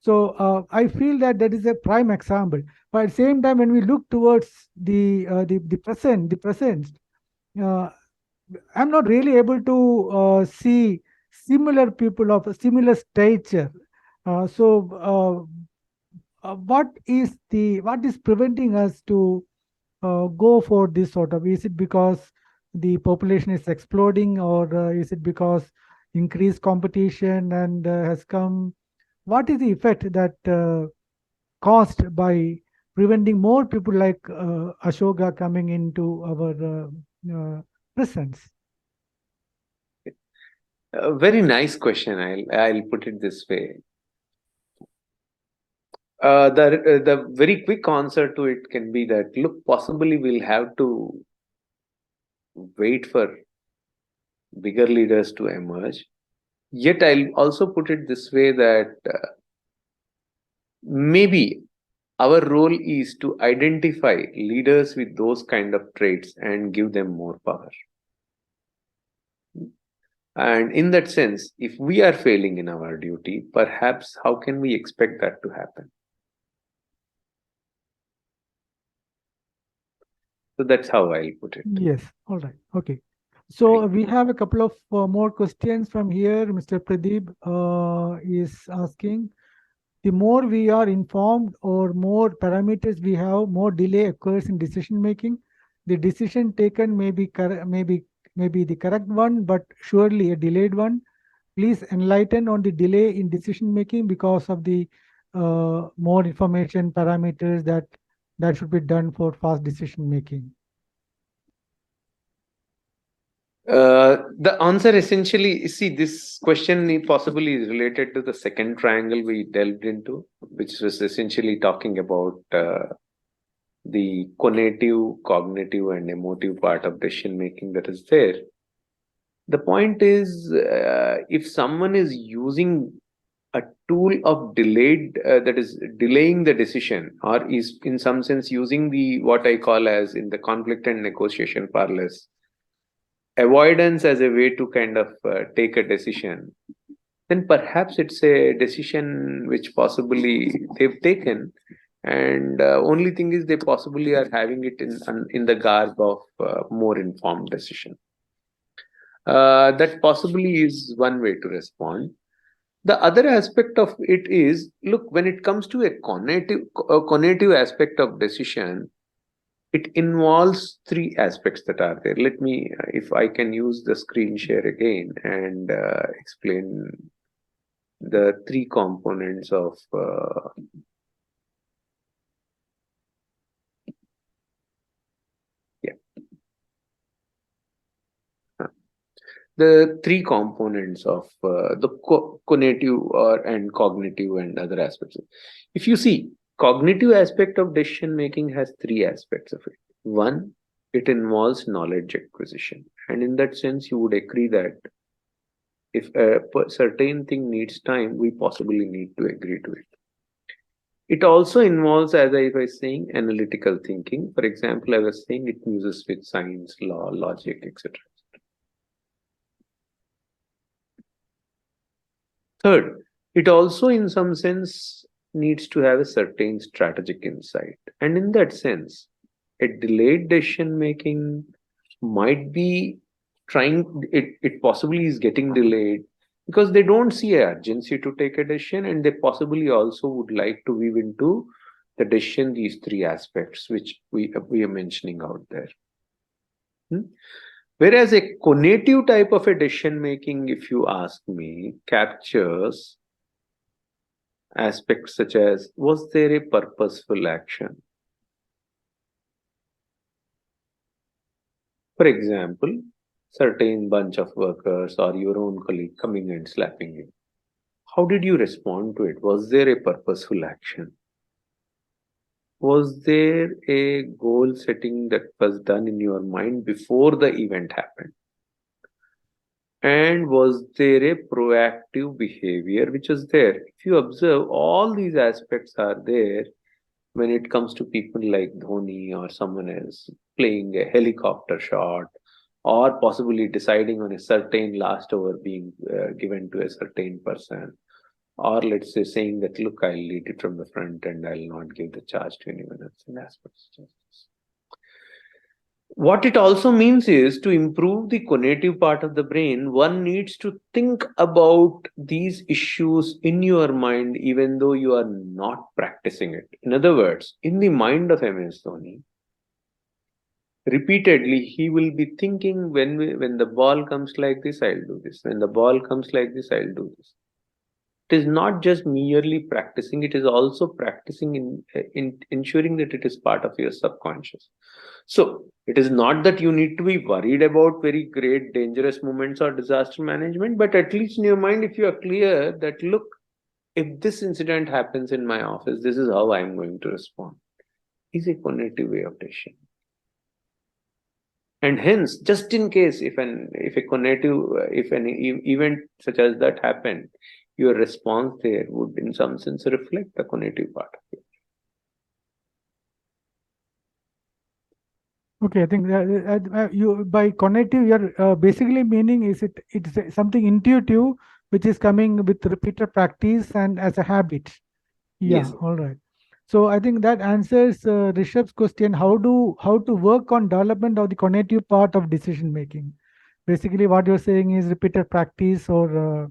So I feel that that is a prime example. But at the same time, when we look towards the present, uh, I'm not really able to see similar people of a similar stature. What is preventing us to go for this sort of? Is it because the population is exploding, or is it because increased competition and has come? What is the effect that caused by preventing more people like Ashoka coming into our presence? A very nice question. I'll put it this way. The very quick answer to it can be that, look, possibly we'll have to wait for bigger leaders to emerge. Yet I'll also put it this way that maybe our role is to identify leaders with those kind of traits and give them more power. And in that sense, if we are failing in our duty, perhaps how can we expect that to happen? So that's how I'll put it. Yes. All right. Okay. So we have a couple of more questions from here. Mr. Pradeep is asking, the more we are informed or more parameters we have, more delay occurs in decision making. The decision taken may be the correct one, but surely a delayed one. Please enlighten on the delay in decision making because of the more information parameters that should be done for fast decision making. The answer essentially, see, this question possibly is related to the second triangle we delved into, which was essentially talking about the conative, cognitive, and emotive part of decision making that is there. The point is, if someone is using a tool of delayed, that is delaying the decision, or is in some sense using the what I call as in the conflict and negotiation parlance, avoidance as a way to kind of take a decision, then perhaps it's a decision which possibly they've taken, and only thing is they possibly are having it in the garb of more informed decision. That possibly is one way to respond. The other aspect of it is, look, when it comes to a cognitive aspect of decision, it involves three aspects that are there. Let me, if I can use the screen share again and explain the three components of the three components of the cognitive and cognitive and other aspects. If you see, cognitive aspect of decision making has three aspects of it. One, it involves knowledge acquisition, and in that sense, you would agree that if a certain thing needs time, we possibly need to agree to it. It also involves, as I was saying, analytical thinking. For example, I was saying it uses with science, law, logic, etc. Third, it also, in some sense, needs to have a certain strategic insight. And in that sense, a delayed decision making might be it possibly is getting delayed because they don't see a urgency to take a decision, and they possibly also would like to weave into the decision these three aspects which we are mentioning out there. Whereas a conative type of a decision making, if you ask me, captures aspects such as, was there a purposeful action? For example, certain bunch of workers or your own colleague coming and slapping you. How did you respond to it? Was there a purposeful action? Was there a goal setting that was done in your mind before the event happened? And was there a proactive behavior which was there? If you observe, all these aspects are there when it comes to people like Dhoni or someone else playing a helicopter shot, or possibly deciding on a certain last over being given to a certain person, Or let's say saying that, look, I'll lead it from the front and I'll not give the charge to anyone else in aspects of justice. What it also means is to improve the cognitive part of the brain, one needs to think about these issues in your mind, even though you are not practicing it. In other words, in the mind of MS Dhoni, repeatedly he will be thinking, when the ball comes like this, I'll do this. When the ball comes like this, I'll do this. It is not just merely practicing, it is also practicing in ensuring that it is part of your subconscious. So it is not that you need to be worried about very great dangerous moments or disaster management, but at least in your mind, if you are clear that, look, if this incident happens in my office, this is how I'm going to respond, is a cognitive way of decision. And hence, just in case if an event such as that happened, your response there would in some sense reflect the cognitive part of it. Okay, I think you by cognitive, you're basically meaning it's something intuitive which is coming with repeated practice and as a habit. Yeah, Yes. all right. So I think that answers Rishabh's question. How to work on development of the cognitive part of decision making? Basically, what you're saying is repeated practice or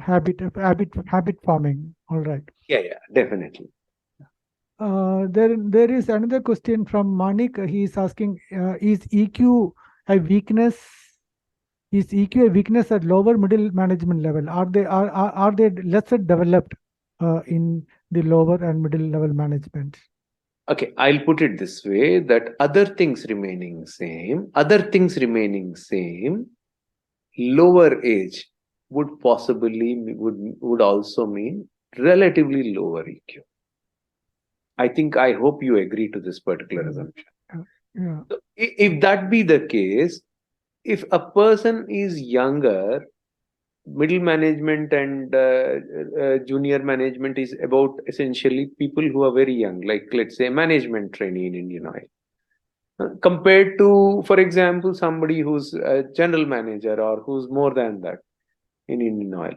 habit forming. All right. Yeah, definitely. There is another question from Manik. He is asking, is EQ a weakness? Is EQ a weakness at lower middle management level? Are they lesser developed in the lower and middle level management? Okay, I'll put it this way, that other things remaining same, lower age would possibly would also mean relatively lower EQ. I hope you agree to this particular assumption. Yeah. So if that be the case, if a person is younger, middle management and junior management is about essentially people who are very young, like let's say management trainee in Indian Oil. Compared to, for example, somebody who's a general manager or who's more than that in Indian Oil.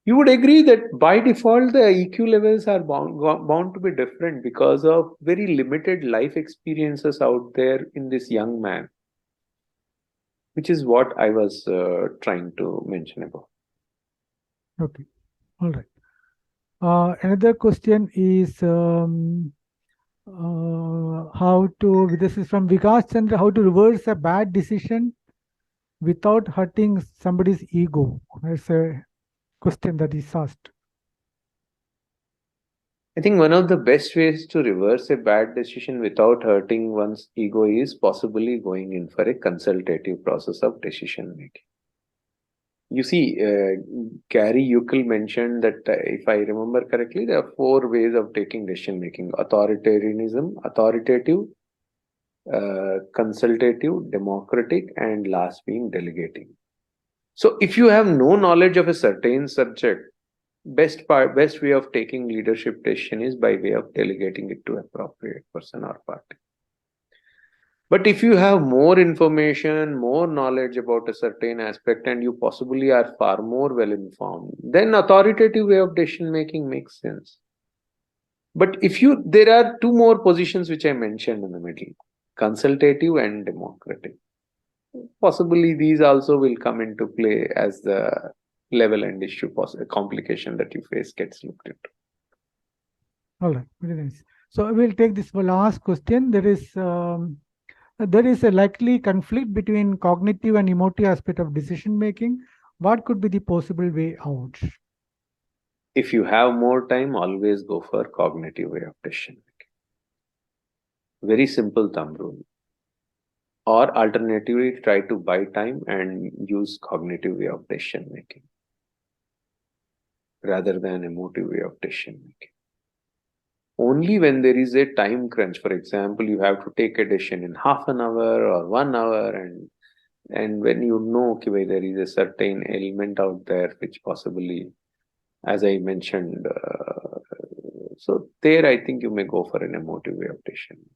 You would agree that by default, the EQ levels are bound to be different because of very limited life experiences out there in this young man, which is what I was trying to mention about. Okay. All right. Another question is this is from Vikas Chandra, how to reverse a bad decision without hurting somebody's ego? That's a question that is asked. I think one of the best ways to reverse a bad decision without hurting one's ego is possibly going in for a consultative process of decision making. You see, Gary Uckel mentioned that, if I remember correctly, there are 4 ways of taking decision making: authoritarianism, authoritative, consultative, democratic, and last being delegating. So, if you have no knowledge of a certain subject, best way of taking leadership decision is by way of delegating it to appropriate person or party. But if you have more information, more knowledge about a certain aspect, and you possibly are far more well informed, then authoritative way of decision making makes sense. But there are 2 more positions which I mentioned in the middle: consultative and democratic. Possibly these also will come into play as the level and issue complication that you face gets looked into. All right, very nice. So we'll take this last question. There is a likely conflict between cognitive and emotive aspect of decision making. What could be the possible way out? If you have more time, always go for cognitive way of decision making. Very simple thumb rule. Or alternatively, try to buy time and use cognitive way of decision making rather than emotive way of decision making. Only when there is a time crunch, for example, you have to take a decision in half an hour or 1 hour, and when you know, okay, there is a certain element out there which possibly, as I mentioned, so there I think you may go for an emotive way of decision making.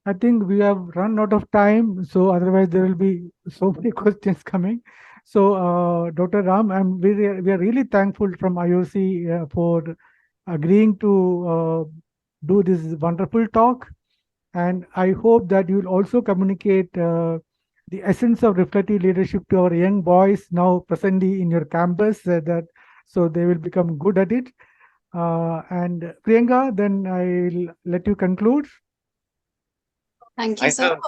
I think we have run out of time, so otherwise there will be so many questions coming. So, Dr. Ram, we are really thankful from IOC for agreeing to do this wonderful talk. And I hope that you'll also communicate the essence of reflective leadership to our young boys now presently in your campus, that so they will become good at it. And Priyanka, then I'll let you conclude. Thank you, I sir. have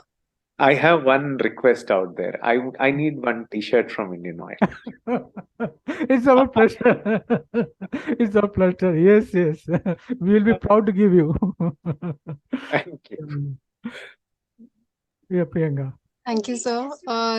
I have one request out there. I need one T-shirt from Indian Oil. It's our pleasure. It's our pleasure. Yes, yes. We will be proud to give you. Thank you. Yeah, Priyanka. Thank you, sir.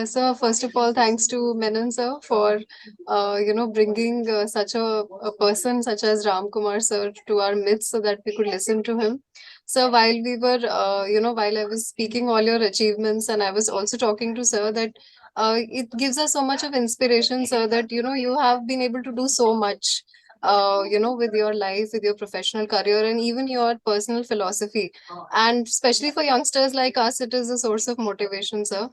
Sir, first of all, thanks to Menon, sir, for bringing such a person such as Ram Kumar, sir, to our midst so that we could listen to him. So while we were, while I was speaking all your achievements, and I was also talking to sir that it gives us so much of inspiration, sir, that you have been able to do so much. With your life, with your professional career, and even your personal philosophy, and especially for youngsters like us, it is a source of motivation, sir.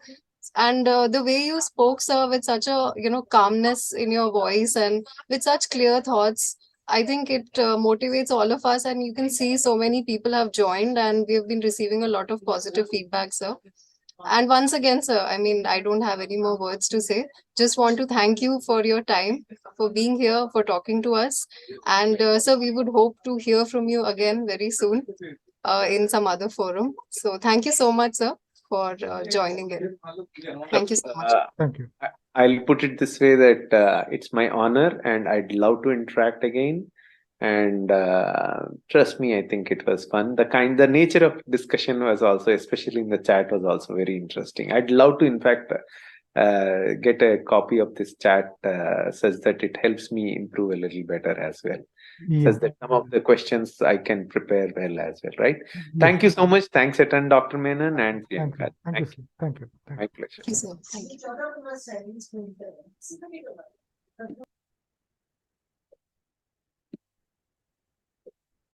And the way you spoke, sir, with such a calmness in your voice and with such clear thoughts, I think it motivates all of us. And you can see so many people have joined, and we have been receiving a lot of positive feedback, sir. And once again, sir, I mean, I don't have any more words to say. Just want to thank you for your time, for being here, for talking to us. And sir, we would hope to hear from you again very soon in some other forum. So thank you so much, sir, for joining in. Thank you so much. Thank you. I'll put it this way that it's my honor and I'd love to interact again. And trust me, I think it was fun. The nature of discussion was also, especially in the chat, was also very interesting. I'd love to, in fact, get a copy of this chat such that it helps me improve a little better as well. Yeah. Such that some of the questions I can prepare well as well, right? Yes. Thank you so much. Thanks, Etan, Dr. Menon, and Thank you. Priyanka. Thank you, sir. Thank you. Thank you. My pleasure. Thank you, sir. Thank you.